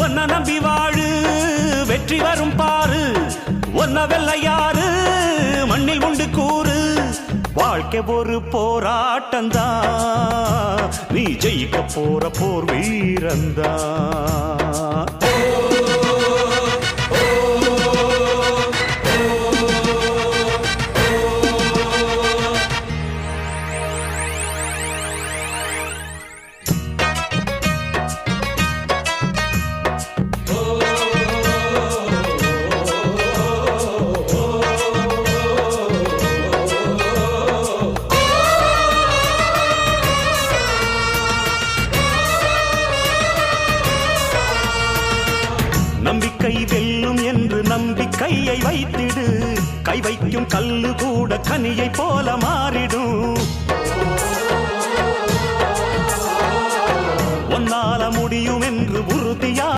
ஒன்ன நம்பி வாழு வெற்றி வரும் பாரு ஒன்ன வெள்ளையாறு மண்ணில் உண்டு கூறு வாழ்க்கை ஒரு போராட்டந்தா நீ ஜெயிக்க போற போர் வீரந்தா நம்பிக்கை வெல்லும் என்று நம்பிக்கையை வைத்திடு கை வைக்கும் கல்லு கூட கனியை போல மாறிடும் உன்னால முடியும் என்று உறுதியா